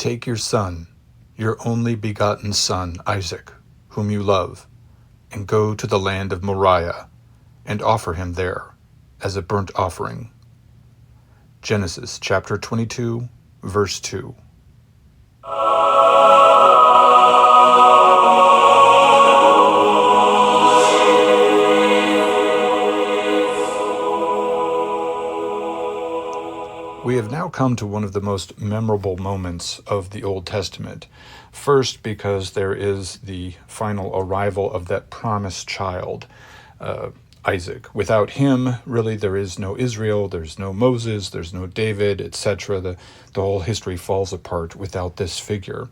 Take your son, your only begotten son, Isaac, whom you love, and go to the land of Moriah, and offer him there as a burnt offering. Genesis chapter 22, verse 2. We have now come to one of the most memorable moments of the Old Testament. First, because there is the final arrival of that promised child, Isaac. Without him, really, there is no Israel, there's no Moses, there's no David, etc. The whole history falls apart without this figure.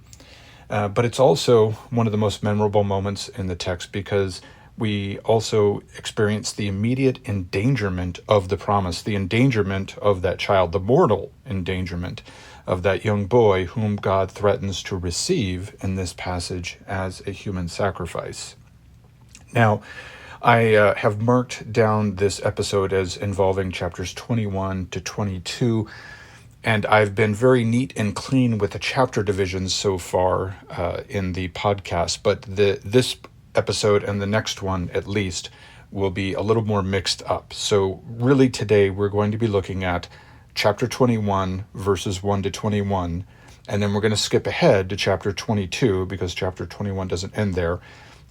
But it's also one of the most memorable moments in the text because we also experience the immediate endangerment of the promise, the endangerment of that child, the mortal endangerment of that young boy whom God threatens to receive in this passage as a human sacrifice. Now, I have marked down this episode as involving chapters 21 to 22, and I've been very neat and clean with the chapter divisions so far in the podcast, but this episode and the next one at least will be a little more mixed up. So really today we're going to be looking at chapter 21 verses 1 to 21, and then we're going to skip ahead to chapter 22 because chapter 21 doesn't end there,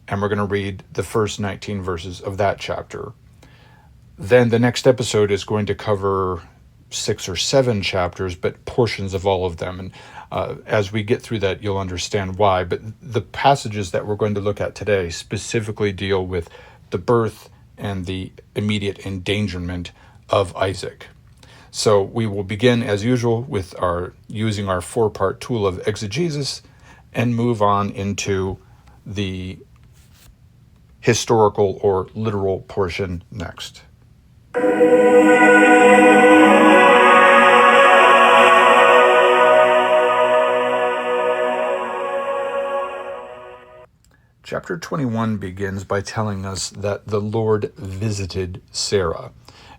and we're going to read the first 19 verses of that chapter. Then the next episode is going to cover 6 or 7 chapters, but portions of all of them. And as we get through that, you'll understand why. But the passages that we're going to look at today specifically deal with the birth and the immediate endangerment of Isaac. So we will begin, as usual, with using our 4-part tool of exegesis and move on into the historical or literal portion next. Chapter 21 begins by telling us that the Lord visited Sarah.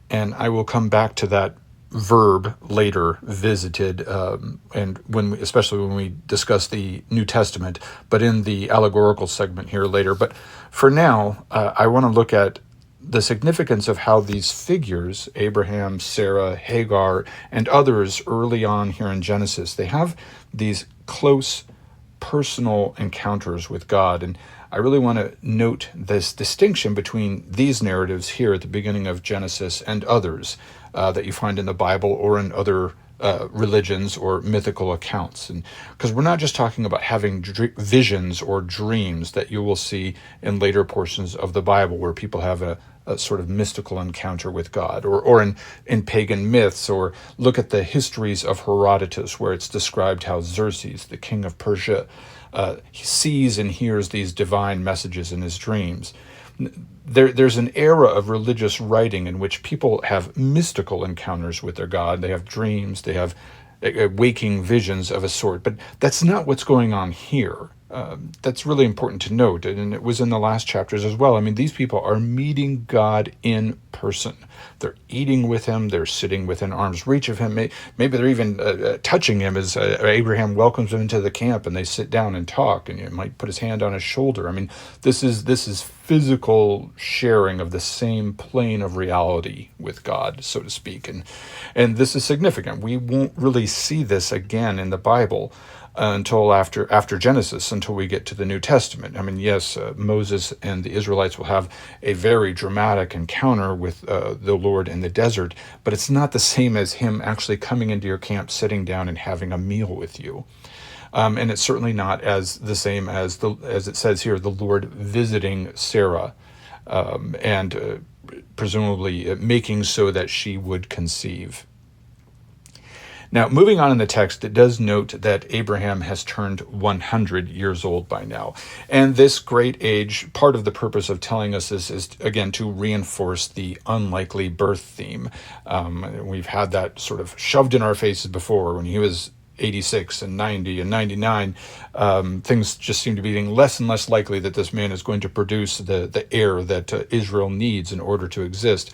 And I will come back to that verb later, visited, and especially when we discuss the New Testament, but in the allegorical segment here later. But for now, I want to look at the significance of how these figures, Abraham, Sarah, Hagar, and others early on here in Genesis, they have these close personal encounters with God. And I really want to note this distinction between these narratives here at the beginning of Genesis and others that you find in the Bible or in other religions or mythical accounts. And because we're not just talking about having visions or dreams that you will see in later portions of the Bible where people have a sort of mystical encounter with God, or in pagan myths, or look at the histories of Herodotus where it's described how Xerxes, the king of Persia, he sees and hears these divine messages in his dreams. There's an era of religious writing in which people have mystical encounters with their God. They have dreams, they have waking visions of a sort, but that's not what's going on here. That's really important to note, and it was in the last chapters as well. I mean, these people are meeting God in person. They're eating with him, they're sitting within arm's reach of him, maybe they're even touching him as Abraham welcomes him into the camp and they sit down and talk, and he might put his hand on his shoulder. I mean, this is physical sharing of the same plane of reality with God, so to speak, and this is significant. We won't really see this again in the Bible until after Genesis, until we get to the New Testament. I mean, yes, Moses and the Israelites will have a very dramatic encounter with the Lord in the desert, but it's not the same as him actually coming into your camp, sitting down and having a meal with you. And it's certainly not as the same as it says here, the Lord visiting Sarah and presumably making so that she would conceive. Now, moving on in the text, it does note that Abraham has turned 100 years old by now. And this great age, part of the purpose of telling us this is, again, to reinforce the unlikely birth theme. We've had that sort of shoved in our faces before when he was 86 and 90 and 99. Things just seem to be getting less and less likely that this man is going to produce the heir that Israel needs in order to exist.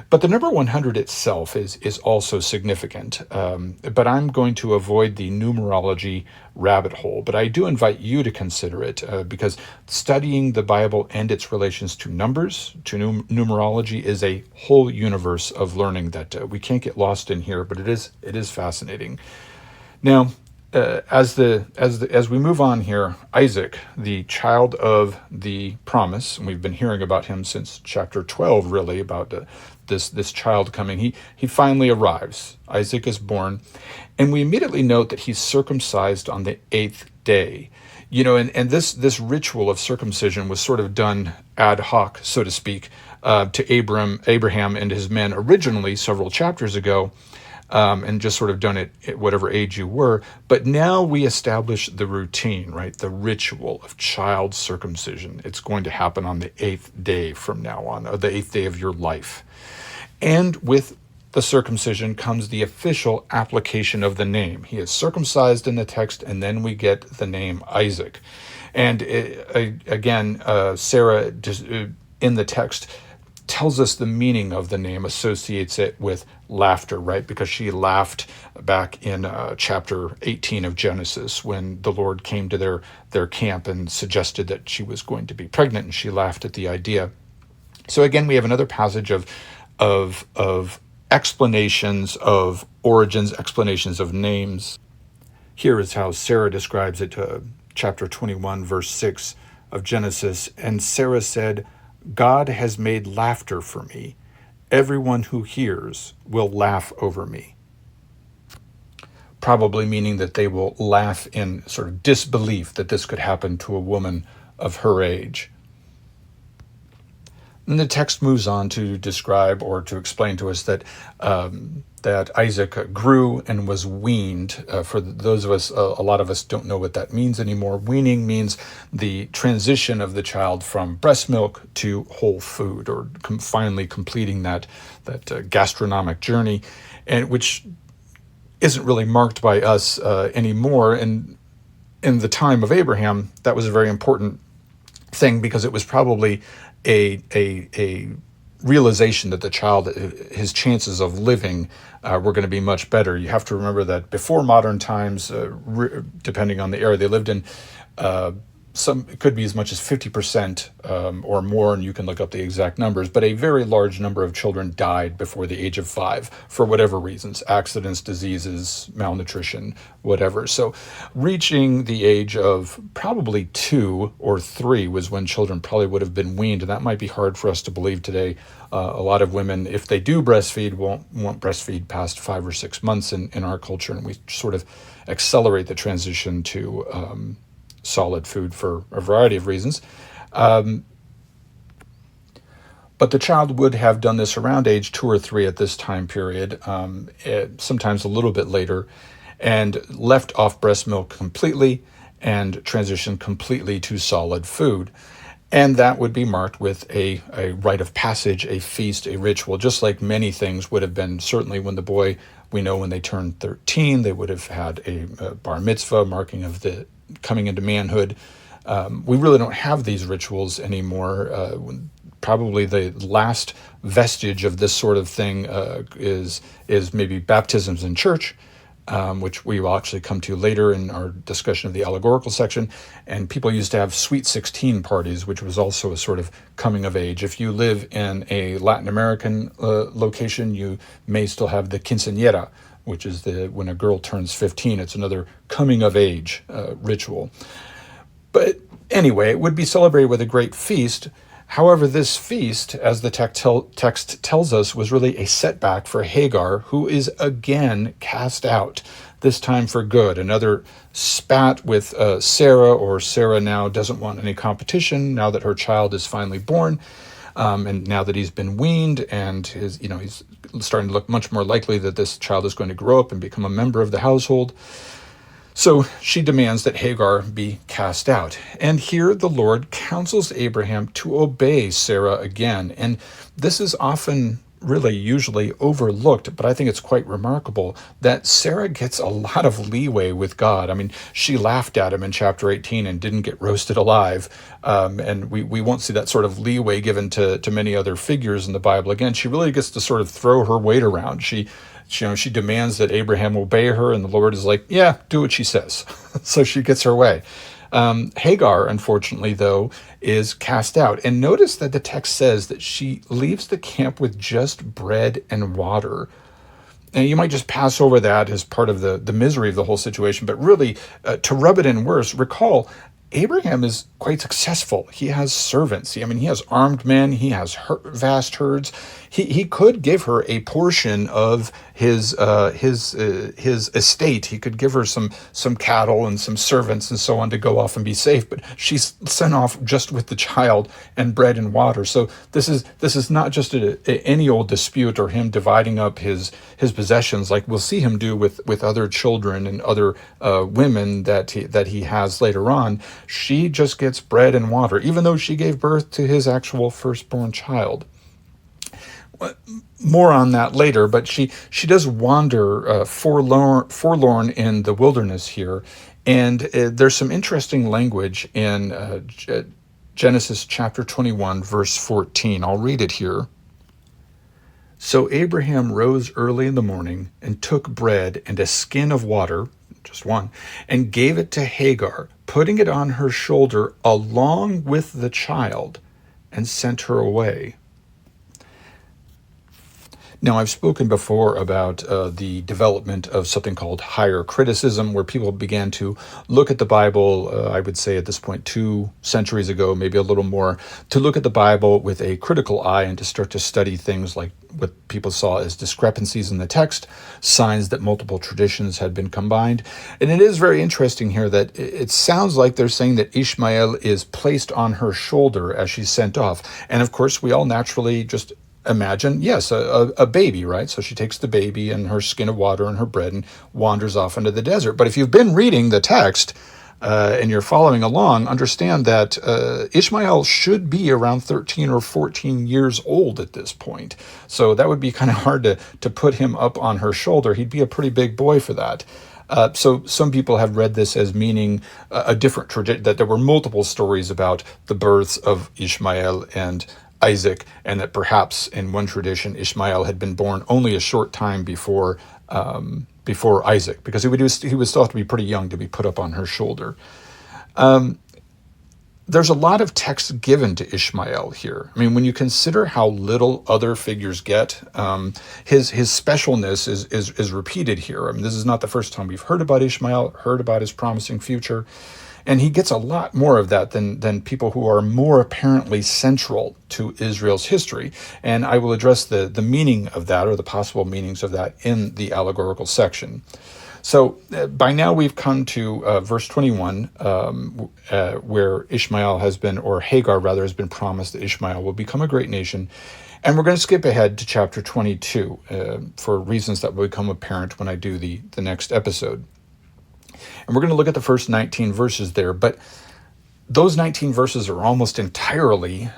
But the number 100 itself is also significant. But I'm going to avoid the numerology rabbit hole. But I do invite you to consider it because studying the Bible and its relations to numbers, to numerology, is a whole universe of learning that we can't get lost in here. But it is fascinating. Now, as we move on here, Isaac, the child of the promise, and we've been hearing about him since chapter 12, really, about this child coming. He finally arrives. Isaac is born, and we immediately note that he's circumcised on the 8th day. And this ritual of circumcision was sort of done ad hoc, so to speak, to Abraham and his men originally several chapters ago. And just sort of done it at whatever age you were. But now we establish the routine, right? The ritual of child circumcision. It's going to happen on the 8th day from now on, or the 8th day of your life. And with the circumcision comes the official application of the name. He is circumcised in the text, and then we get the name Isaac. And again, Sarah, in the text, tells us the meaning of the name, associates it with laughter, right? Because she laughed back in chapter 18 of Genesis when the Lord came to their camp and suggested that she was going to be pregnant, and she laughed at the idea. So again, we have another passage of explanations of origins, explanations of names. Here is how Sarah describes it, chapter 21, verse 6 of Genesis. And Sarah said, "God has made laughter for me. Everyone who hears will laugh over me." Probably meaning that they will laugh in sort of disbelief that this could happen to a woman of her age. And the text moves on to describe or to explain to us that Isaac grew and was weaned. For those of us, a lot of us don't know what that means anymore. Weaning means the transition of the child from breast milk to whole food, or finally completing that gastronomic journey, and which isn't really marked by us anymore. And in the time of Abraham, that was a very important thing because it was probably a realization that the child, his chances of living were going to be much better. You have to remember that before modern times, depending on the era they lived in, it could be as much as 50% or more, and you can look up the exact numbers, but a very large number of children died before the age of 5 for whatever reasons, accidents, diseases, malnutrition, whatever. So reaching the age of probably 2 or 3 was when children probably would have been weaned, and that might be hard for us to believe today. A lot of women, if they do breastfeed, won't breastfeed past 5 or 6 months in our culture, and we sort of accelerate the transition to solid food for a variety of reasons. But the child would have done this around age 2 or 3 at this time period, sometimes a little bit later, and left off breast milk completely and transitioned completely to solid food. And that would be marked with a rite of passage, a feast, a ritual, just like many things would have been. Certainly when the boy, we know when they turned 13, they would have had a bar mitzvah, marking of the coming into manhood. We really don't have these rituals anymore. Probably the last vestige of this sort of thing is maybe baptisms in church, which we will actually come to later in our discussion of the allegorical section. And people used to have Sweet 16 parties, which was also a sort of coming of age. If you live in a Latin American location, you may still have the quinceañera, which is when a girl turns 15. It's another coming of age ritual. But anyway, it would be celebrated with a great feast. However, this feast, as the text tells us, was really a setback for Hagar, who is again cast out, this time for good. Another spat with Sarah, or Sarah now doesn't want any competition now that her child is finally born. And now that he's been weaned and he's starting to look much more likely that this child is going to grow up and become a member of the household. So she demands that Hagar be cast out. And here the Lord counsels Abraham to obey Sarah again. And this is often really usually overlooked, but I think it's quite remarkable that Sarah gets a lot of leeway with God. I mean, she laughed at him in chapter 18 and didn't get roasted alive. And we won't see that sort of leeway given to many other figures in the Bible. Again, she really gets to sort of throw her weight around. She demands that Abraham obey her, and the Lord is like, yeah, do what she says. So she gets her way. Hagar, unfortunately, though, is cast out. And notice that the text says that she leaves the camp with just bread and water. And you might just pass over that as part of the misery of the whole situation. But really, to rub it in worse, recall, Abraham is quite successful. He has servants. I mean, he has armed men. He has vast herds. He could give her a portion of his estate. He could give her some cattle and some servants and so on to go off and be safe. But she's sent off just with the child and bread and water. So this is not just any old dispute or him dividing up his possessions like we'll see him do with other children and other women that he has later on. She just gets bread and water, even though she gave birth to his actual firstborn child. More on that later, but she does wander forlorn in the wilderness here. And there's some interesting language in Genesis chapter 21, verse 14. I'll read it here. So Abraham rose early in the morning and took bread and a skin of water, just one, and gave it to Hagar, putting it on her shoulder along with the child, and sent her away. Now, I've spoken before about the development of something called higher criticism, where people began to look at the Bible, I would say at this point 2 centuries ago, maybe a little more, to look at the Bible with a critical eye and to start to study things like what people saw as discrepancies in the text, signs that multiple traditions had been combined. And it is very interesting here that it sounds like they're saying that Ishmael is placed on her shoulder as she's sent off. And of course, we all naturally just imagine, yes, a baby, right? So she takes the baby and her skin of water and her bread and wanders off into the desert. But if you've been reading the text and you're following along, understand that Ishmael should be around 13 or 14 years old at this point. So that would be kind of hard to put him up on her shoulder. He'd be a pretty big boy for that. So some people have read this as meaning a different tradition, that there were multiple stories about the births of Ishmael and Isaac, and that perhaps in one tradition Ishmael had been born only a short time before Isaac, because he would still have to be pretty young to be put up on her shoulder. There's a lot of text given to Ishmael here. I mean, when you consider how little other figures get, his specialness is repeated here. I mean, this is not the first time we've heard about Ishmael, heard about his promising future. And he gets a lot more of that than people who are more apparently central to Israel's history. And I will address the meaning of that, or the possible meanings of that, in the allegorical section. So by now we've come to verse 21, where Ishmael has been, or Hagar rather, has been promised that Ishmael will become a great nation. And we're going to skip ahead to chapter 22 for reasons that will become apparent when I do the next episode. And we're going to look at the first 19 verses there, but those 19 verses are almost entirely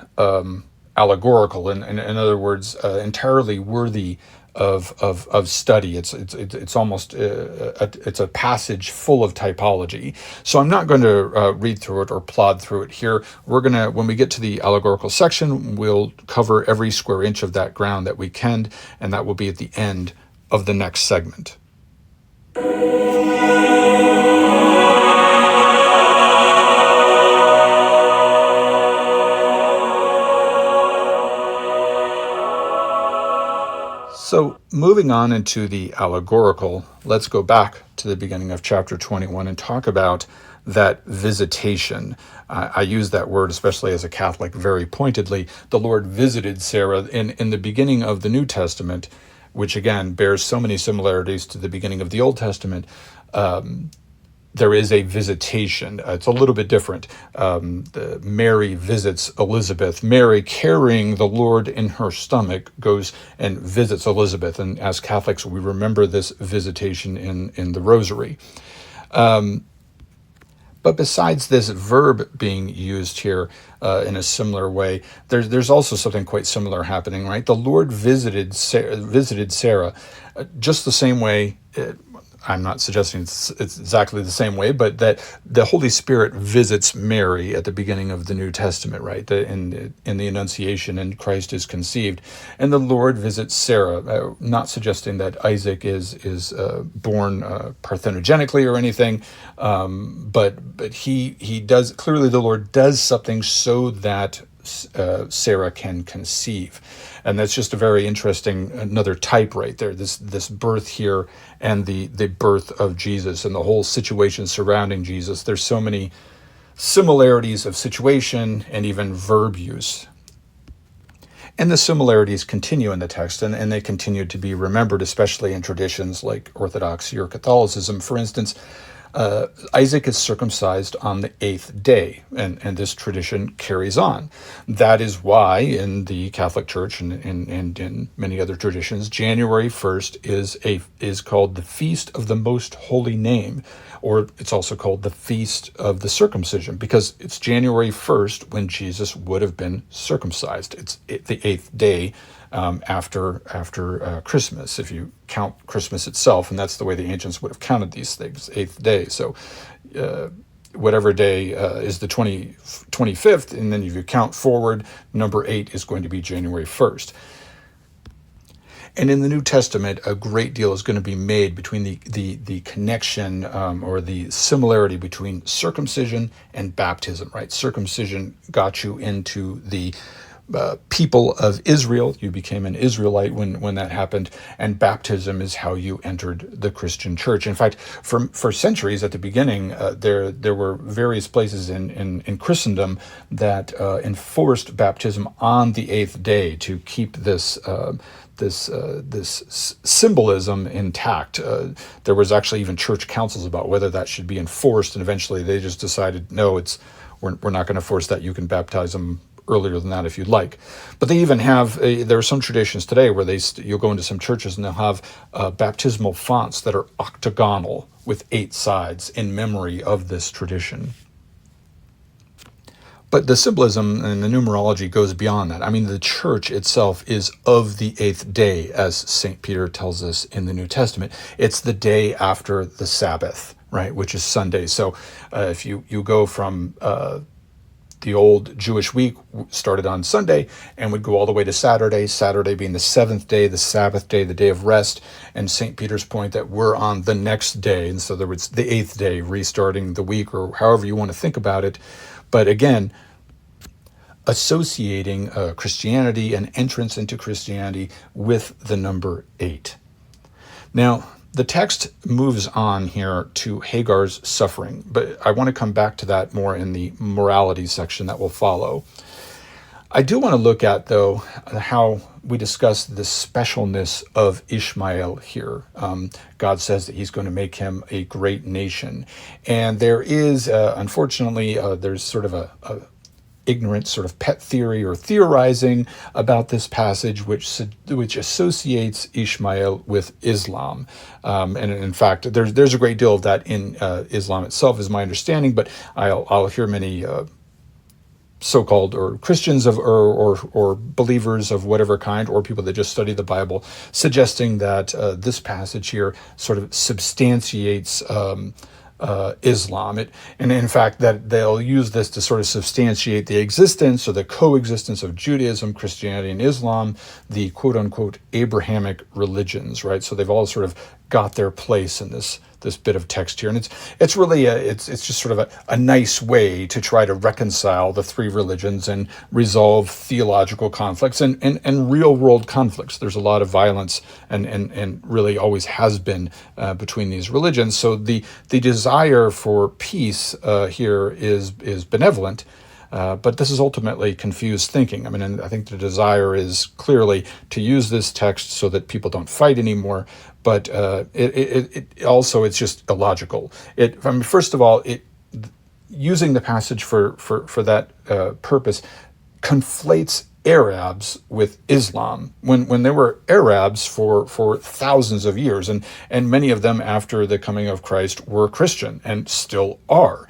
allegorical, in other words, entirely worthy of study. It's almost it's a passage full of typology. So I'm not going to read through it or plod through it here. We're going to, when we get to the allegorical section, we'll cover every square inch of that ground that we can, and that will be at the end of the next segment. So moving on into the allegorical, let's go back to the beginning of chapter 21 and talk about that visitation. I use that word, especially as a Catholic, very pointedly. The Lord visited Sarah in the beginning of the New Testament, which again bears so many similarities to the beginning of the Old Testament. There is a visitation. It's a little bit different. Mary visits Elizabeth. Mary, carrying the Lord in her stomach, goes and visits Elizabeth. And as Catholics, we remember this visitation in the Rosary. But But besides this verb being used here in a similar way, there's also something quite similar happening, right? The Lord visited Sarah just the same way. I'm not suggesting it's exactly the same way, but that the Holy Spirit visits Mary at the beginning of the New Testament, right? In the Annunciation, and Christ is conceived, and the Lord visits Sarah. Not suggesting that Isaac is born parthenogenically or anything, but he does, clearly the Lord does something so that Sarah can conceive. And that's just a very interesting, another type right there, this birth here and the birth of Jesus and the whole situation surrounding Jesus. There's so many similarities of situation and even verb use. And the similarities continue in the text, and they continue to be remembered, especially in traditions like Orthodoxy or Catholicism. For instance, Isaac is circumcised on the 8th day, and this tradition carries on. That is why in the Catholic Church and in many other traditions, January 1st is called the Feast of the Most Holy Name, or it's also called the Feast of the Circumcision, because it's January 1st when Jesus would have been circumcised. It's the 8th day after Christmas, if you count Christmas itself, and that's the way the ancients would have counted these things, 8th day. So whatever day is the 25th, and then if you count forward, number 8 is going to be January 1st. And in the New Testament, a great deal is going to be made between the connection or the similarity between circumcision and baptism, right? Circumcision got you into the people of Israel. You became an Israelite when that happened, and baptism is how you entered the Christian church. In fact, for centuries at the beginning, there were various places in Christendom that enforced baptism on the 8th day to keep this symbolism intact. There was actually even church councils about whether that should be enforced, and eventually they just decided, no, we're not going to force that. You can baptize them earlier than that if you'd like. But they even have, there are some traditions today where you'll go into some churches and they'll have baptismal fonts that are octagonal with 8 sides in memory of this tradition. But the symbolism and the numerology goes beyond that. I mean, the church itself is of the 8th day, as St. Peter tells us in the New Testament. It's the day after the Sabbath, right, which is Sunday. So if you go from the old Jewish week started on Sunday and would go all the way to Saturday, Saturday being the 7th day, the Sabbath day, the day of rest, and St. Peter's point that we're on the next day. And so there was the 8th day, restarting the week, or however you want to think about it. But again, associating Christianity and entrance into Christianity with the number 8. Now, the text moves on here to Hagar's suffering, but I want to come back to that more in the morality section that will follow. I do want to look at, though, how we discuss the specialness of Ishmael here. God says that he's going to make him a great nation. And there is, unfortunately, there's sort of a ignorant sort of pet theory or theorizing about this passage, which associates Ishmael with Islam, and in fact, there's a great deal of that in Islam itself, is my understanding. But I'll hear many so-called or Christians or believers of whatever kind, or people that just study the Bible, suggesting that this passage here sort of substantiates Islam. And in fact, that they'll use this to sort of substantiate the existence or the coexistence of Judaism, Christianity, and Islam, the quote-unquote Abrahamic religions, right? So they've all sort of got their place in this bit of text here. And it's really it's just sort of a nice way to try to reconcile the 3 religions and resolve theological conflicts and real world conflicts. There's a lot of violence and really always has been between these religions. So the desire for peace here is benevolent. But this is ultimately confused thinking. I mean, and I think the desire is clearly to use this text so that people don't fight anymore. But it also, it's just illogical. First of all, using the passage for that purpose conflates Arabs with Islam when there were Arabs for thousands of years, and many of them after the coming of Christ were Christian and still are.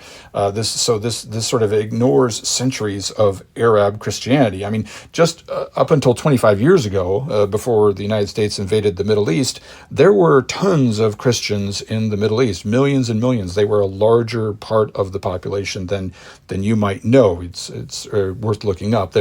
This sort of ignores centuries of Arab Christianity. I mean, just up until 25 years ago, before the United States invaded the Middle East, there were tons of Christians in the Middle East, millions and millions. They were a larger part of the population than you might know. It's worth looking up.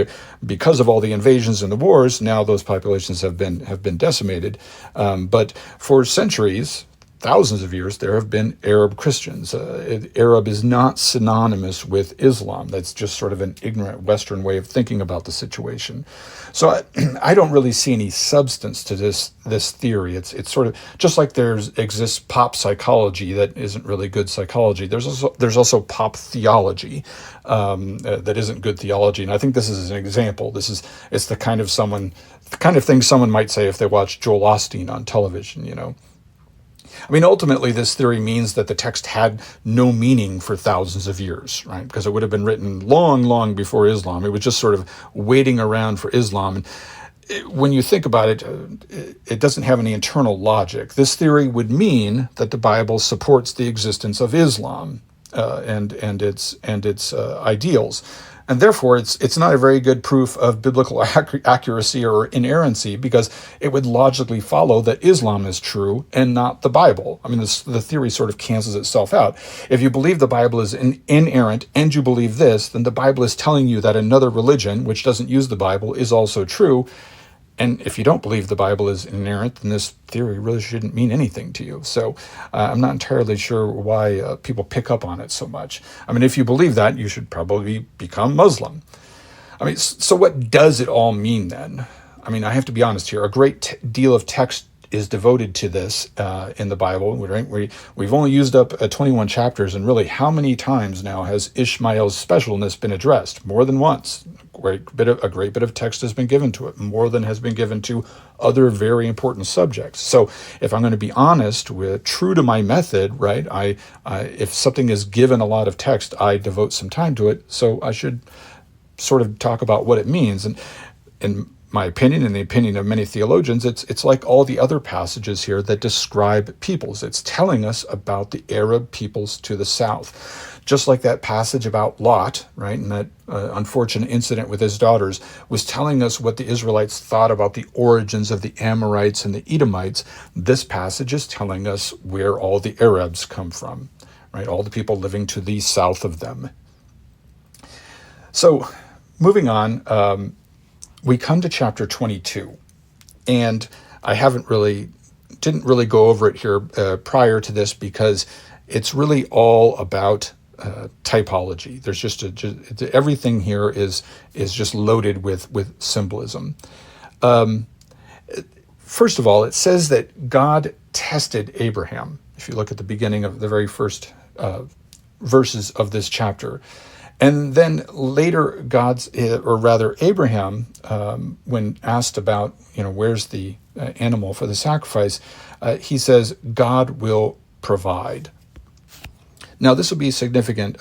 Because of all the invasions and the wars, now those populations have been decimated. But for centuries, thousands of years, there have been Arab Christians. Arab is not synonymous with Islam. That's just sort of an ignorant Western way of thinking about the situation. So I don't really see any substance to this theory. It's sort of just like exists pop psychology that isn't really good psychology. There's also pop theology that isn't good theology. And I think this is an example. It's the kind of thing someone might say if they watch Joel Osteen on television, I mean, ultimately, this theory means that the text had no meaning for thousands of years, right? Because it would have been written long, long before Islam. It was just sort of waiting around for Islam. And when you think about it, it doesn't have any internal logic. This theory would mean that the Bible supports the existence of Islam and its ideals. And therefore, it's not a very good proof of biblical accuracy or inerrancy, because it would logically follow that Islam is true and not the Bible. I mean, the theory sort of cancels itself out. If you believe the Bible is inerrant and you believe this, then the Bible is telling you that another religion, which doesn't use the Bible, is also true. And if you don't believe the Bible is inerrant, then this theory really shouldn't mean anything to you. So I'm not entirely sure why people pick up on it so much. I mean, if you believe that, you should probably become Muslim. I mean, so what does it all mean then? I mean, I have to be honest here. A great deal of text is devoted to this in the Bible. We've only used up 21 chapters, and really, how many times now has Ishmael's specialness been addressed? More than once. A great bit of text has been given to it, more than has been given to other very important subjects. So, if I'm going to be honest, true to my method, right? If something is given a lot of text, I devote some time to it. So I should sort of talk about what it means. And in my opinion, and the opinion of many theologians, it's like all the other passages here that describe peoples. It's telling us about the Arab peoples to the south. Just like that passage about Lot, right, and that unfortunate incident with his daughters was telling us what the Israelites thought about the origins of the Amorites and the Edomites, this passage is telling us where all the Arabs come from, right, all the people living to the south of them. So, moving on, we come to chapter 22, and I didn't really go over it here prior to this, because it's really all about typology. There's just everything here is just loaded with symbolism. First of all, it says that God tested Abraham. If you look at the beginning of the very first verses of this chapter. And then later, Abraham, when asked about, where's the animal for the sacrifice, he says, God will provide. Now, this will be significant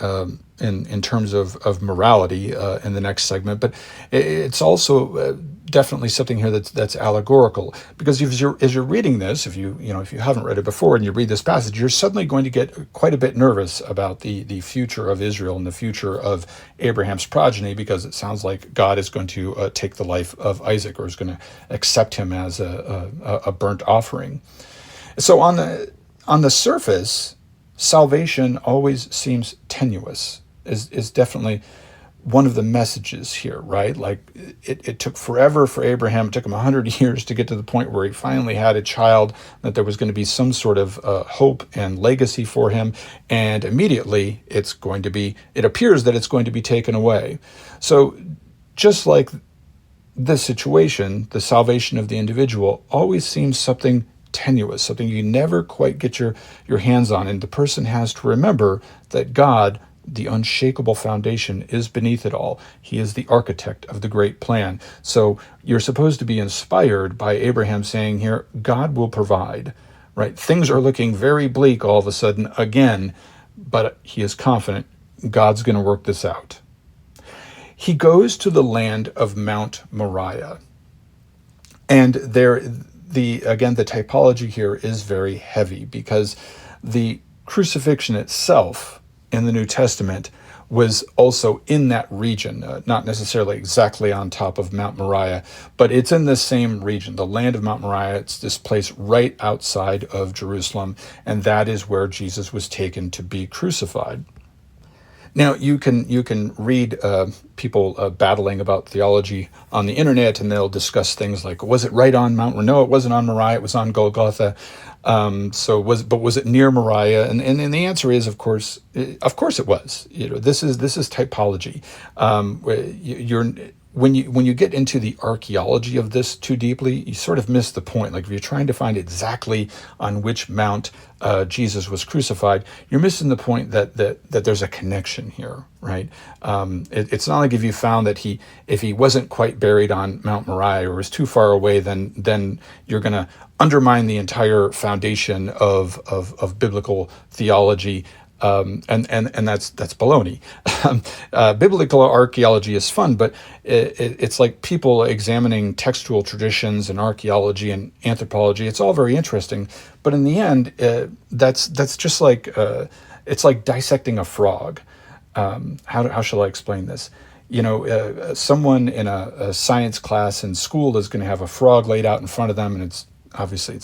in terms of morality in the next segment, but it's also definitely something here that's allegorical, because as you're reading this, if you haven't read it before and you read this passage, you're suddenly going to get quite a bit nervous about the future of Israel and the future of Abraham's progeny, because it sounds like God is going to take the life of Isaac, or is going to accept him as a burnt offering. So on the surface, salvation always seems tenuous, is definitely one of the messages here, right? Like it took forever for Abraham. It took him 100 years to get to the point where he finally had a child, that there was going to be some sort of hope and legacy for him. And immediately it appears that it's going to be taken away. So just like this situation, the salvation of the individual always seems something tenuous, something you never quite get your hands on. And the person has to remember that God, the unshakable foundation, is beneath it all. He is the architect of the great plan. So you're supposed to be inspired by Abraham saying here, God will provide, right? Things are looking very bleak all of a sudden again, but he is confident God's going to work this out. He goes to the land of Mount Moriah. And there, the typology here is very heavy, because the crucifixion itself in the New Testament was also in that region, not necessarily exactly on top of Mount Moriah, but it's in the same region, the land of Mount Moriah. It's this place right outside of Jerusalem, and that is where Jesus was taken to be crucified. Now you can read people battling about theology on the internet, and they'll discuss things like, was it right on Mount? No, it wasn't on Moriah. It was on Golgotha. Was it near Moriah? And the answer is, of course it was. This is typology. You're when you get into the archaeology of this too deeply, you sort of miss the point. Like, if you're trying to find exactly on which mount Jesus was crucified, you're missing the point that there's a connection here, right? It's not like if you found that if he wasn't quite buried on Mount Moriah or was too far away, then you're going to undermine the entire foundation of biblical theology. And that's baloney. Biblical archaeology is fun, but it's like people examining textual traditions and archaeology and anthropology. It's all very interesting, but in the end, that's just like it's like dissecting a frog. How shall I explain this? Someone in a science class in school is going to have a frog laid out in front of them, and it's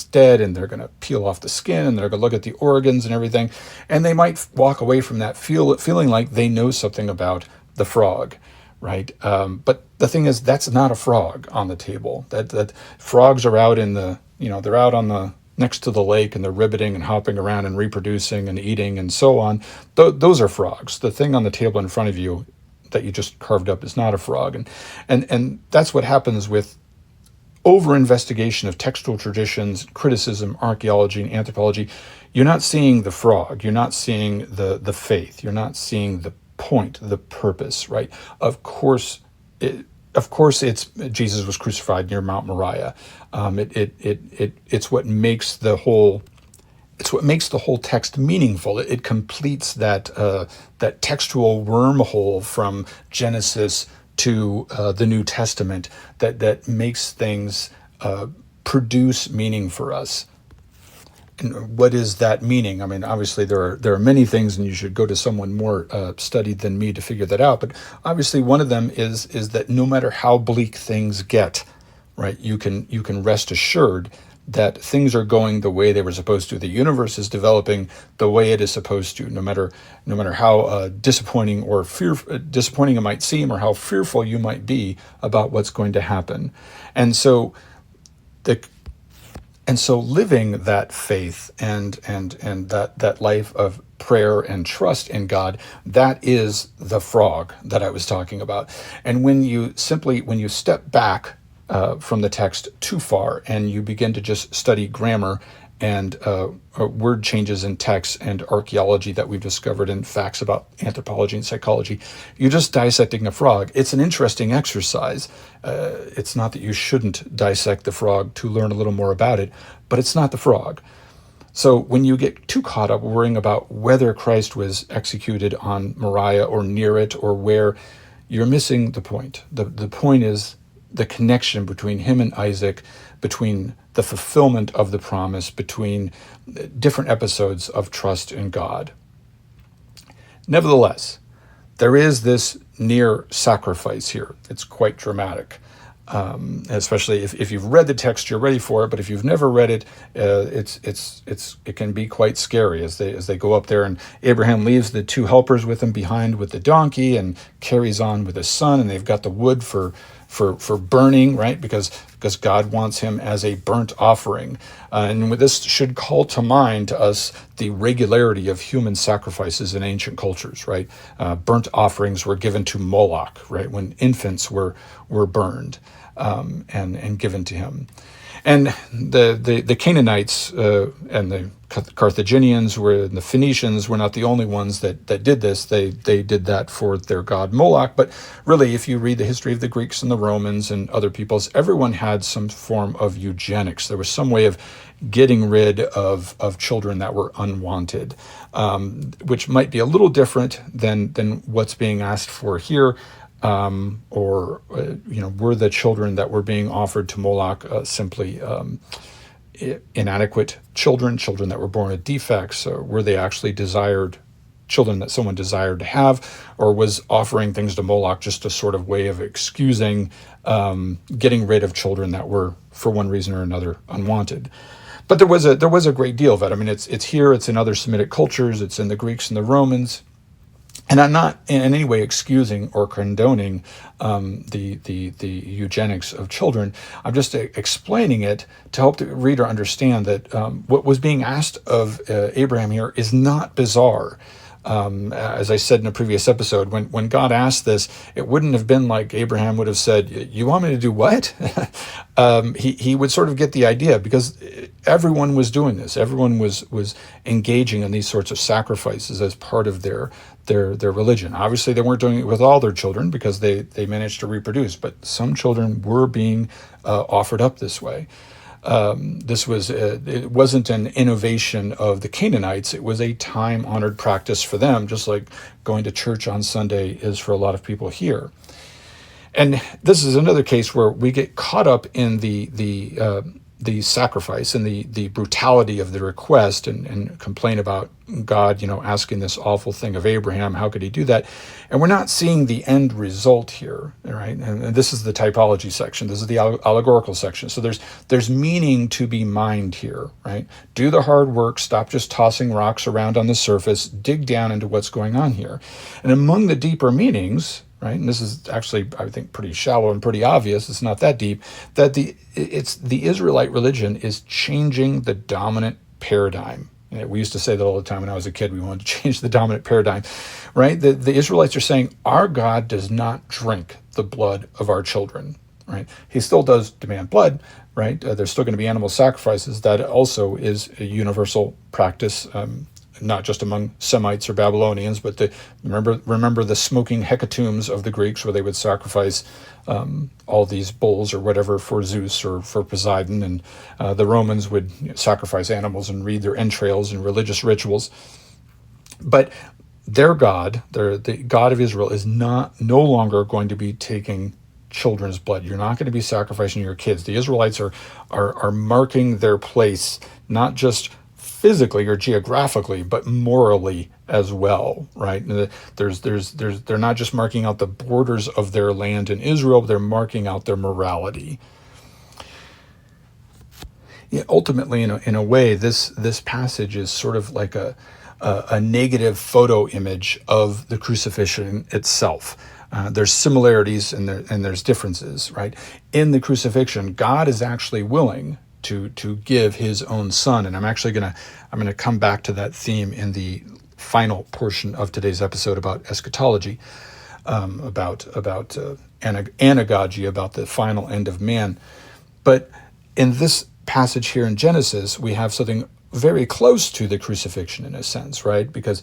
dead, and they're going to peel off the skin, and they're going to look at the organs and everything, and they might walk away from that feeling like they know something about the frog, right? But the thing is, that's not a frog on the table. That frogs are out they're out on the next to the lake, and they're ribbiting and hopping around and reproducing and eating and so on. Those are frogs. The thing on the table in front of you that you just carved up is not a frog, and that's what happens with over-investigation of textual traditions, criticism, archaeology, and anthropology. You're not seeing the frog. You're not seeing the faith. You're not seeing the point, the purpose, right? Of course, it's Jesus was crucified near Mount Moriah. It's what makes the whole text meaningful. It completes that textual wormhole from Genesis to the New Testament that makes things produce meaning for us. And what is that meaning? I mean, obviously there are many things, and you should go to someone more studied than me to figure that out. But obviously, one of them is that no matter how bleak things get, right, you can rest assured that things are going the way they were supposed to. The universe is developing the way it is supposed to, no matter how disappointing it might seem, or how fearful you might be about what's going to happen. And so living that faith and that life of prayer and trust in God, that is the frog that I was talking about. And when you step back from the text too far, and you begin to just study grammar and word changes in text and archaeology that we've discovered, and facts about anthropology and psychology, you're just dissecting a frog. It's an interesting exercise. It's not that you shouldn't dissect the frog to learn a little more about it, but it's not the frog. So when you get too caught up worrying about whether Christ was executed on Moriah or near it or where, you're missing the point. The point is the connection between him and Isaac, between the fulfillment of the promise, between different episodes of trust in God. Nevertheless, there is this near sacrifice here. It's quite dramatic. Especially if you've read the text, you're ready for it. But if you've never read it, it can be quite scary as they go up there, and Abraham leaves the two helpers with him behind with the donkey and carries on with his son, and they've got the wood for burning, right? Because God wants him as a burnt offering. And this should call to mind to us the regularity of human sacrifices in ancient cultures, right? Burnt offerings were given to Moloch, right? When infants were burned and given to him. And the Canaanites and the Carthaginians and the Phoenicians were not the only ones that did this. They did that for their god Moloch. But really, if you read the history of the Greeks and the Romans and other peoples, everyone had some form of eugenics. There was some way of getting rid of children that were unwanted, which might be a little different than what's being asked for here. or were the children that were being offered to Moloch simply inadequate children that were born with defects? Or were they actually desired children that someone desired to have, or was offering things to Moloch just a sort of way of excusing getting rid of children that were, for one reason or another, unwanted? But there was a great deal of it. I mean, it's here, it's in other Semitic cultures, it's in the Greeks and the Romans. And I'm not in any way excusing or condoning the eugenics of children. I'm just explaining it to help the reader understand that what was being asked of Abraham here is not bizarre. As I said in a previous episode, when God asked this, it wouldn't have been like Abraham would have said, "You want me to do what?" He would sort of get the idea, because everyone was doing this. Everyone was engaging in these sorts of sacrifices as part of their religion. Obviously, they weren't doing it with all their children because they managed to reproduce, but some children were being offered up this way. It wasn't an innovation of the Canaanites. It was a time-honored practice for them, just like going to church on Sunday is for a lot of people here. And this is another case where we get caught up in the sacrifice and the brutality of the request, and complain about God, asking this awful thing of Abraham. How could he do that? And we're not seeing the end result here, right? And this is the typology section. This is the allegorical section. So there's meaning to be mined here, right? Do the hard work. Stop just tossing rocks around on the surface. Dig down into what's going on here. And among the deeper meanings, right, and this is actually, I think, pretty shallow and pretty obvious, it's not that deep, that the Israelite religion is changing the dominant paradigm. We used to say that all the time when I was a kid. We wanted to change the dominant paradigm, right? The Israelites are saying, our God does not drink the blood of our children, right? He still does demand blood, right? There's still going to be animal sacrifices. That also is a universal practice, not just among Semites or Babylonians, but remember the smoking hecatombs of the Greeks, where they would sacrifice all these bulls or whatever for Zeus or for Poseidon, and the Romans would sacrifice animals and read their entrails in religious rituals. But their God, the God of Israel, is no longer going to be taking children's blood. You're not going to be sacrificing your kids. The Israelites are marking their place, not just physically or geographically, but morally as well, right? They're not just marking out the borders of their land in Israel, but they're marking out their morality. Yeah, ultimately, in a way, this passage is sort of like a negative photo image of the crucifixion itself. There's similarities and there's differences, right? In the crucifixion, God is actually willing to give his own son. And I'm going to come back to that theme in the final portion of today's episode about eschatology, about anagogy, about the final end of man. But in this passage here in Genesis, we have something very close to the crucifixion in a sense, right? Because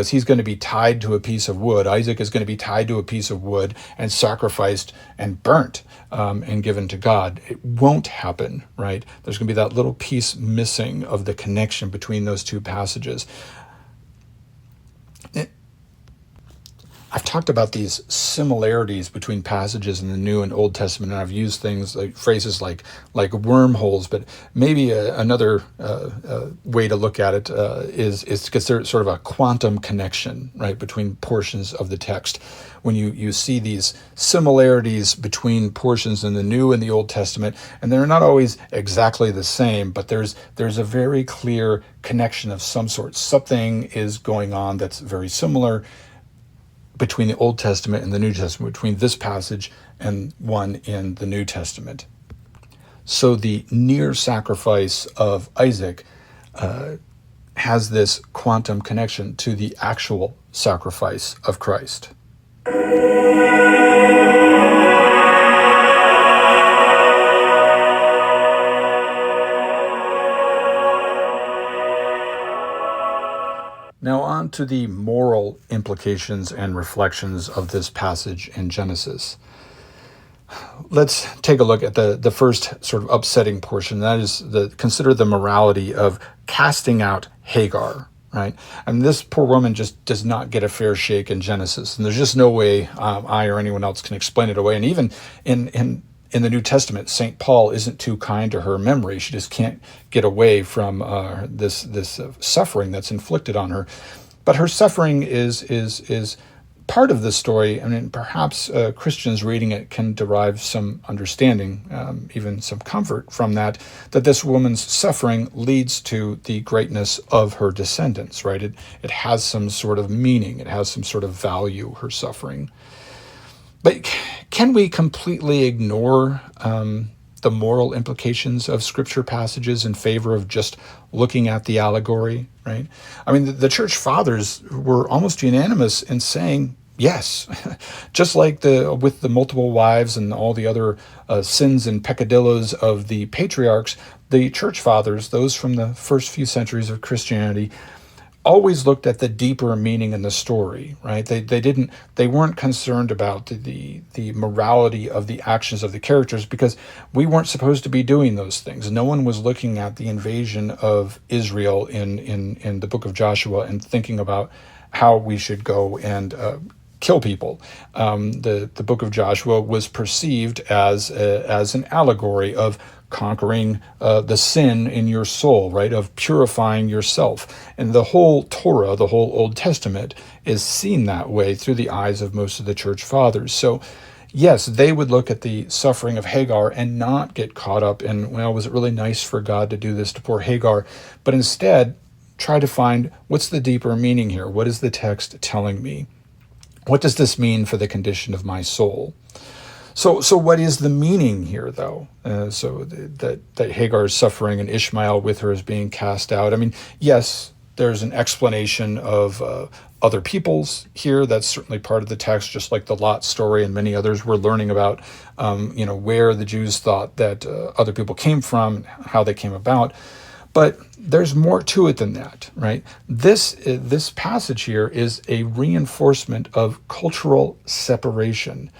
he's going to be tied to a piece of wood. Isaac is going to be tied to a piece of wood and sacrificed and burnt and given to God. It won't happen, right? There's going to be that little piece missing of the connection between those two passages. I've talked about these similarities between passages in the New and Old Testament, and I've used things like phrases like wormholes, but maybe another way to look at it is to consider it sort of a quantum connection, right, between portions of the text. When you see these similarities between portions in the New and the Old Testament, and they're not always exactly the same, but there's a very clear connection of some sort. Something is going on that's very similar between the Old Testament and the New Testament, between this passage and one in the New Testament. So the near sacrifice of Isaac has this quantum connection to the actual sacrifice of Christ. Now on to the moral implications and reflections of this passage in Genesis. Let's take a look at the first sort of upsetting portion. That is consider the morality of casting out Hagar, right? I mean, this poor woman just does not get a fair shake in Genesis, and there's just no way I or anyone else can explain it away. And even in the New Testament, St. Paul isn't too kind to her memory. She just can't get away from this suffering that's inflicted on her. But her suffering is part of the story. I mean, perhaps Christians reading it can derive some understanding, even some comfort from that this woman's suffering leads to the greatness of her descendants, right? It has some sort of meaning. It has some sort of value, her suffering. But can we completely ignore the moral implications of scripture passages in favor of just looking at the allegory, right? I mean, the church fathers were almost unanimous in saying yes, just like with the multiple wives and all the other sins and peccadillos of the patriarchs, the church fathers, those from the first few centuries of Christianity, always looked at the deeper meaning in the story, right? They weren't concerned about the morality of the actions of the characters, because we weren't supposed to be doing those things. No one was looking at the invasion of Israel in the book of Joshua and thinking about how we should go and kill people. The book of Joshua was perceived as an allegory of conquering the sin in your soul, right? Of purifying yourself. And the whole Torah, the whole Old Testament, is seen that way through the eyes of most of the church fathers. So yes, they would look at the suffering of Hagar and not get caught up in, well, was it really nice for God to do this to poor Hagar? But instead, try to find, what's the deeper meaning here? What is the text telling me? What does this mean for the condition of my soul? So what is the meaning here, though? That Hagar is suffering and Ishmael with her is being cast out. I mean, yes, there's an explanation of other peoples here. That's certainly part of the text, just like the Lot story and many others. We're learning about, where the Jews thought that other people came from, how they came about. But there's more to it than that, right? This passage here is a reinforcement of cultural separation.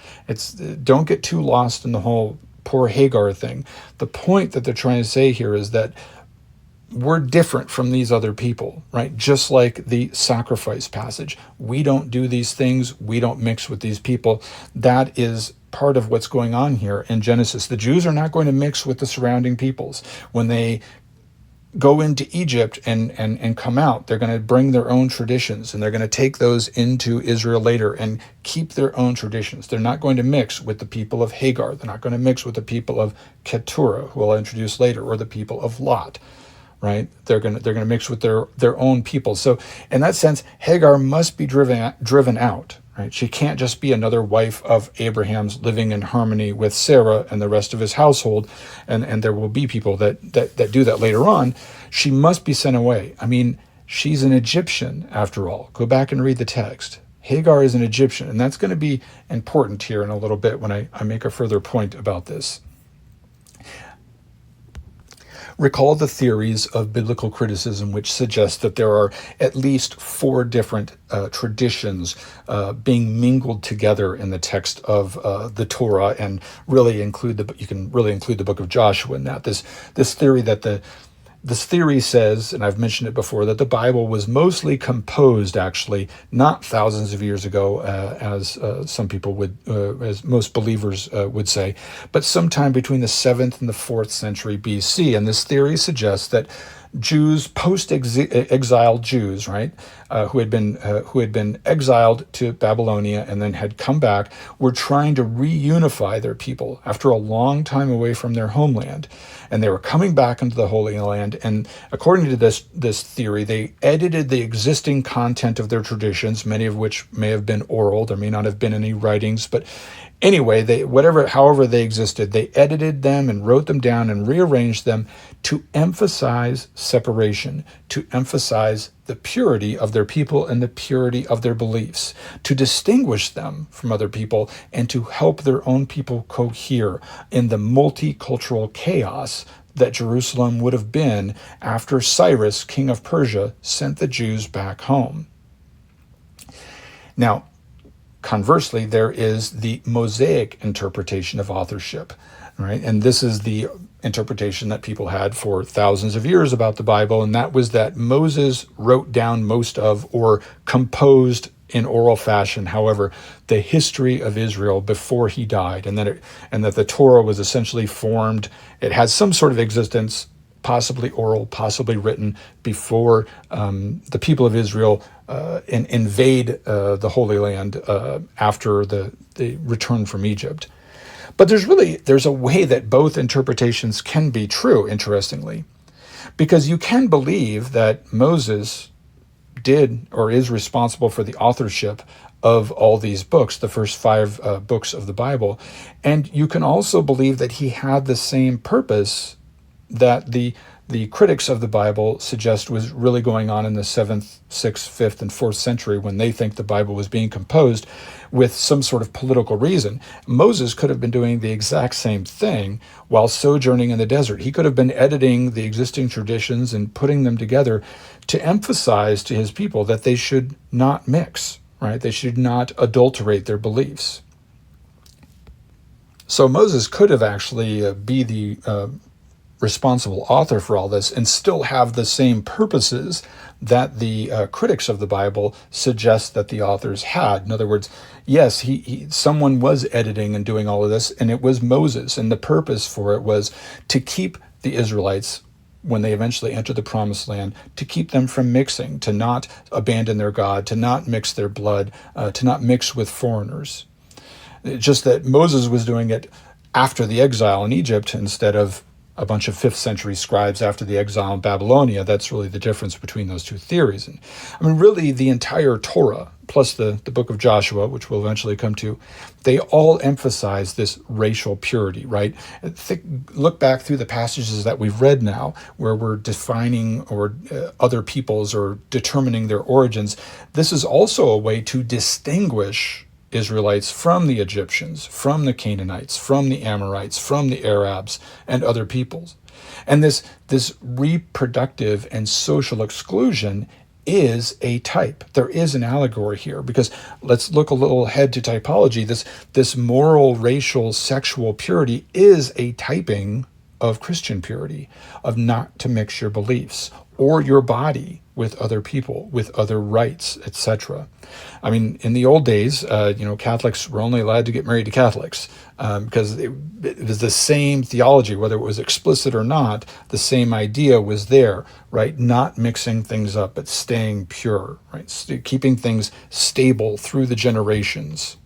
Don't get too lost in the whole poor Hagar thing. The point that they're trying to say here is that we're different from these other people, right? Just like the sacrifice passage. We don't do these things. We don't mix with these people. That is part of what's going on here in Genesis. The Jews are not going to mix with the surrounding peoples. When they go into Egypt and come out, they're going to bring their own traditions, and they're going to take those into Israel later and keep their own traditions. They're not going to mix with the people of Hagar. They're not going to mix with the people of Keturah, who I'll introduce later, or the people of Lot, right? They're going to mix with their own people. So in that sense, Hagar must be driven out. Right? She can't just be another wife of Abraham's living in harmony with Sarah and the rest of his household, and there will be people that do that later on. She must be sent away. I mean, she's an Egyptian after all. Go back and read the text. Hagar is an Egyptian, and that's going to be important here in a little bit when I make a further point about this. Recall the theories of biblical criticism, which suggest that there are at least 4 different traditions being mingled together in the text of the Torah, and you can really include the book of Joshua in that. This theory says, and I've mentioned it before, that the Bible was mostly composed, actually, not thousands of years ago, as some people would, as most believers would say, but sometime between the 7th and the 4th century BC. And this theory suggests that Jews, post-exiled Jews, right, who had been exiled to Babylonia and then had come back, were trying to reunify their people after a long time away from their homeland, and they were coming back into the Holy Land. And according to this theory, they edited the existing content of their traditions, many of which may have been oral. There may not have been any writings, but anyway, however they existed, they edited them and wrote them down and rearranged them to emphasize separation, to emphasize the purity of their people and the purity of their beliefs, to distinguish them from other people, and to help their own people cohere in the multicultural chaos that Jerusalem would have been after Cyrus, king of Persia, sent the Jews back home. Now, conversely, there is the Mosaic interpretation of authorship, right? And this is the interpretation that people had for thousands of years about the Bible, and that was that Moses wrote down most of or composed in oral fashion, however, the history of Israel before he died, and that the Torah was essentially formed. It has some sort of existence, possibly oral, possibly written, before the people of Israel invade the Holy Land after the return from Egypt. But there's a way that both interpretations can be true, interestingly, because you can believe that Moses did or is responsible for the authorship of all these books, the first five books of the Bible. And you can also believe that he had the same purpose that the critics of the Bible suggest was really going on in the 7th, 6th, 5th, and 4th century when they think the Bible was being composed with some sort of political reason. Moses could have been doing the exact same thing while sojourning in the desert. He could have been editing the existing traditions and putting them together to emphasize to his people that they should not mix, right? They should not adulterate their beliefs. So Moses could have actually be the responsible author for all this and still have the same purposes that the critics of the Bible suggest that the authors had. In other words, yes, someone was editing and doing all of this, and it was Moses, and the purpose for it was to keep the Israelites, when they eventually enter the promised land, to keep them from mixing, to not abandon their God, to not mix their blood, to not mix with foreigners. Just that Moses was doing it after the exile in Egypt instead of a bunch of 5th century scribes after the exile in Babylonia. That's really the difference between those two theories. And I mean, really, the entire Torah, plus the book of Joshua, which we'll eventually come to, they all emphasize this racial purity, right? Look back through the passages that we've read now, where we're defining or other peoples or determining their origins. This is also a way to distinguish Israelites from the Egyptians, from the Canaanites, from the Amorites, from the Arabs, and other peoples. And this reproductive and social exclusion is a type. There is an allegory here, because let's look a little ahead to typology. This moral, racial, sexual purity is a typing of Christian purity, of not to mix your beliefs or your body with other people, with other rites, etc. I mean, in the old days, Catholics were only allowed to get married to Catholics because it was the same theology, whether it was explicit or not. The same idea was there, right? Not mixing things up, but staying pure, right? Keeping things stable through the generations.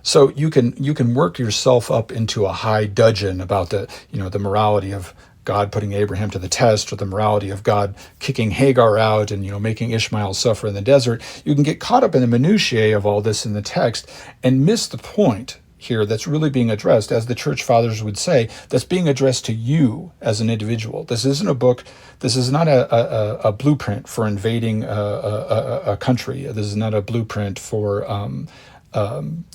So you can work yourself up into a high dudgeon about the morality of God putting Abraham to the test, or the morality of God kicking Hagar out and making Ishmael suffer in the desert. You can get caught up in the minutiae of all this in the text and miss the point here that's really being addressed, as the church fathers would say, that's being addressed to you as an individual. This isn't a book. This is not a blueprint for invading a country. This is not a blueprint for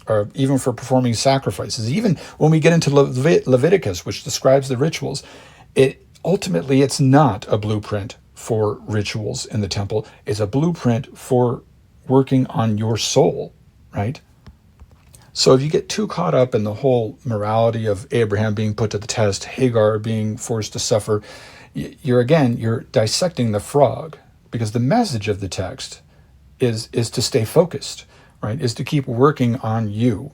or even for performing sacrifices. Even when we get into Leviticus, which describes the rituals, it's not a blueprint for rituals in the temple. It's a blueprint for working on your soul, right? So if you get too caught up in the whole morality of Abraham being put to the test, Hagar being forced to suffer, you're dissecting the frog, because the message of the text is to stay focused, right? Is to keep working on you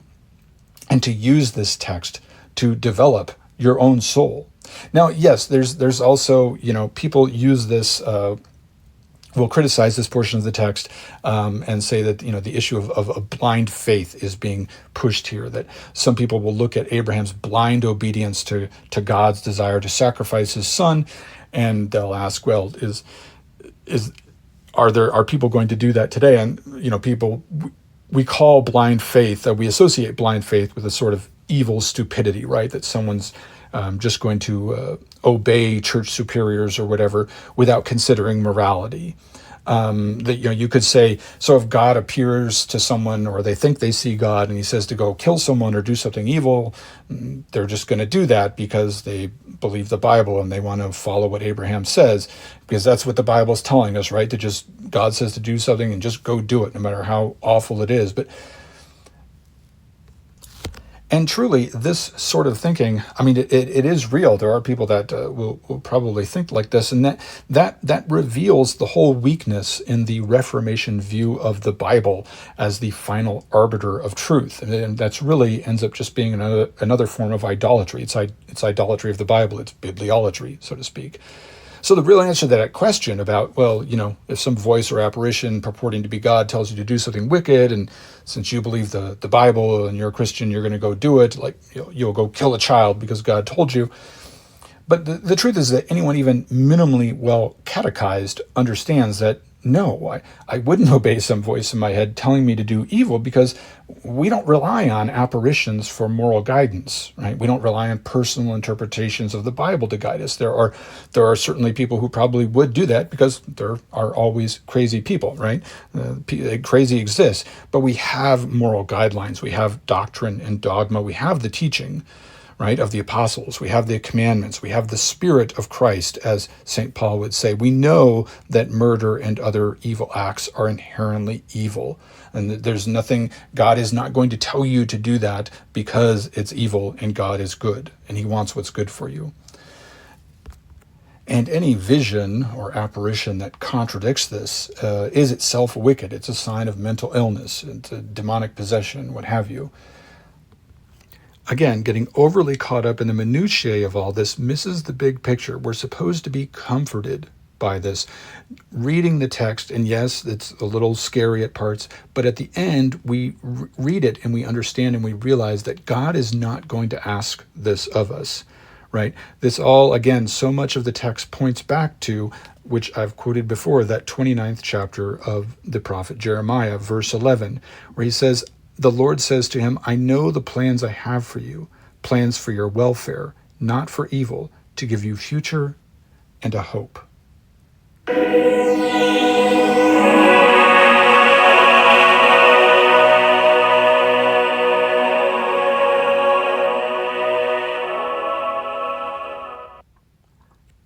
and to use this text to develop your own soul. Now, yes, there's also, people use this, will criticize this portion of the text and say that, the issue of a blind faith is being pushed here, that some people will look at Abraham's blind obedience to God's desire to sacrifice his son, and they'll ask, well, are people going to do that today? And, we call blind faith, we associate blind faith with a sort of evil stupidity, right? That someone's just going to obey church superiors or whatever without considering morality. You could say, so if God appears to someone, or they think they see God, and he says to go kill someone or do something evil, they're just going to do that because they believe the Bible and they want to follow what Abraham says, because that's what the Bible's telling us, right? God says to do something and just go do it, no matter how awful it is. And truly, this sort of thinking, I mean, it is real. There are people that will probably think like this, and that reveals the whole weakness in the Reformation view of the Bible as the final arbiter of truth. And that's really ends up just being another form of idolatry. It's idolatry of the Bible. It's bibliolatry, so to speak. So the real answer to that question about, well, if some voice or apparition purporting to be God tells you to do something wicked, and since you believe the Bible and you're a Christian, you're going to go do it, like you'll go kill a child because God told you. But the truth is that anyone even minimally well catechized understands that, no, I wouldn't obey some voice in my head telling me to do evil, because we don't rely on apparitions for moral guidance, right? We don't rely on personal interpretations of the Bible to guide us. There are certainly people who probably would do that, because there are always crazy people, right? Crazy exists, but we have moral guidelines. We have doctrine and dogma. We have the teaching, right, of the apostles. We have the commandments. We have the Spirit of Christ, as St. Paul would say. We know that murder and other evil acts are inherently evil. And there's nothing, God is not going to tell you to do that because it's evil, and God is good, and he wants what's good for you. And any vision or apparition that contradicts this is itself wicked. It's a sign of mental illness, it's a demonic possession, what have you. Again, getting overly caught up in the minutiae of all this misses the big picture. We're supposed to be comforted by this, reading the text, and yes, it's a little scary at parts, but at the end, we read it and we understand and we realize that God is not going to ask this of us, right? This all, again, so much of the text points back to, which I've quoted before, that 29th chapter of the prophet Jeremiah, verse 11, where he says, the Lord says to him, I know the plans I have for you, plans for your welfare, not for evil, to give you future and a hope.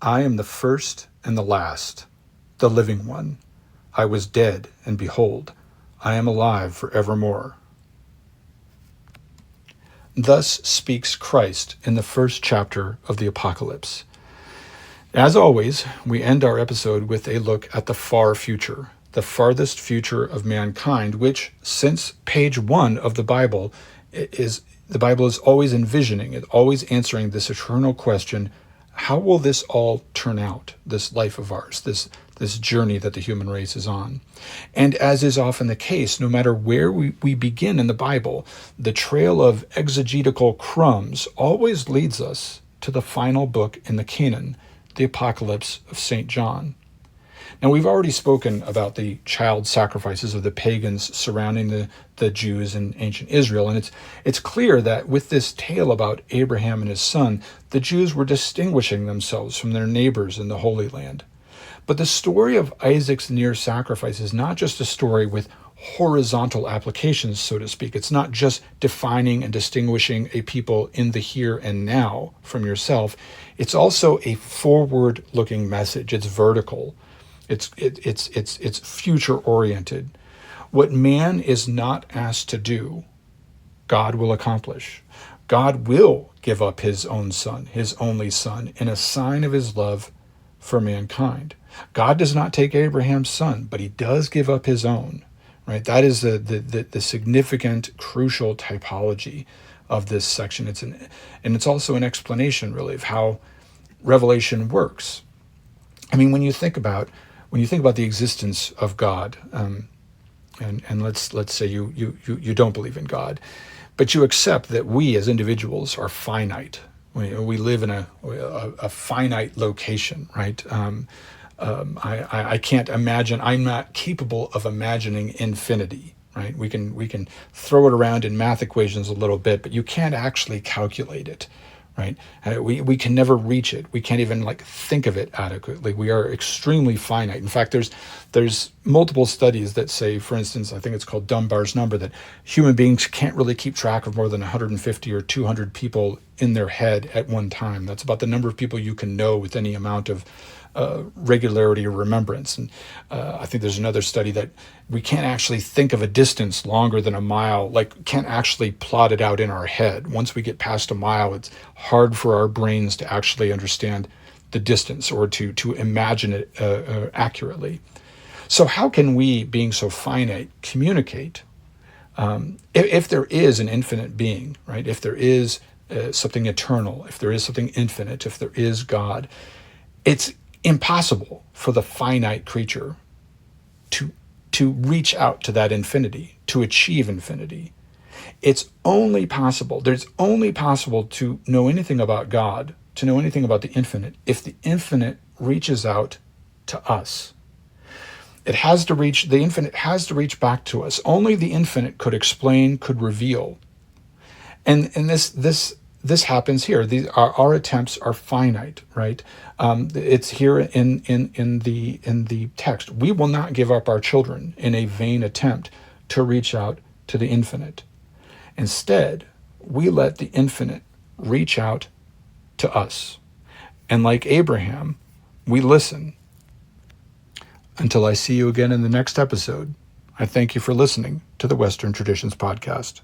I am the first and the last, the living one. I was dead, and behold, I am alive forevermore. Thus speaks Christ in the first chapter of the Apocalypse. As always, we end our episode with a look at the far future, the farthest future of mankind, which, since page 1 of the Bible is always envisioning, it's always answering this eternal question: how will this all turn out, this life of ours, this journey that the human race is on? And as is often the case, no matter where we begin in the Bible, the trail of exegetical crumbs always leads us to the final book in the canon, the Apocalypse of St. John. Now, we've already spoken about the child sacrifices of the pagans surrounding the Jews in ancient Israel, and it's clear that with this tale about Abraham and his son, the Jews were distinguishing themselves from their neighbors in the Holy Land. But the story of Isaac's near sacrifice is not just a story with horizontal applications, so to speak. It's not just defining and distinguishing a people in the here and now from yourself. It's also a forward-looking message. It's vertical. It's future-oriented. What man is not asked to do, God will accomplish. God will give up his own son, his only son, in a sign of his love for mankind. God does not take Abraham's son, but he does give up his own, right? That is the significant, crucial typology of this section. It's also an explanation, really, of how Revelation works. I mean, when you think about the existence of God, and let's say you don't believe in God, but you accept that we as individuals are finite. We live in a finite location, right? I can't imagine. I'm not capable of imagining infinity, right? We can throw it around in math equations a little bit, but you can't actually calculate it, right? We can never reach it. We can't even think of it adequately. We are extremely finite. In fact, there's multiple studies that say, for instance, I think it's called Dunbar's number, that human beings can't really keep track of more than 150 or 200 people in their head at one time. That's about the number of people you can know with any amount of regularity or remembrance. And I think there's another study that we can't actually think of a distance longer than a mile, like can't actually plot it out in our head. Once we get past a mile, it's hard for our brains to actually understand the distance or to imagine it accurately. So how can we, being so finite, communicate? If there is an infinite being, right? If there is something eternal, if there is something infinite, if there is God, it's impossible for the finite creature to reach out to that infinity, to achieve infinity. It's only possible, there's only possible to know anything about God, to know anything about the infinite, if the infinite reaches out to us. It has to reach, the infinite has to reach back to us. Only the infinite could explain, could reveal. And this happens here. Our attempts are finite, right? It's here in the text. We will not give up our children in a vain attempt to reach out to the infinite. Instead, we let the infinite reach out to us. And like Abraham, we listen. Until I see you again in the next episode, I thank you for listening to the Western Traditions Podcast.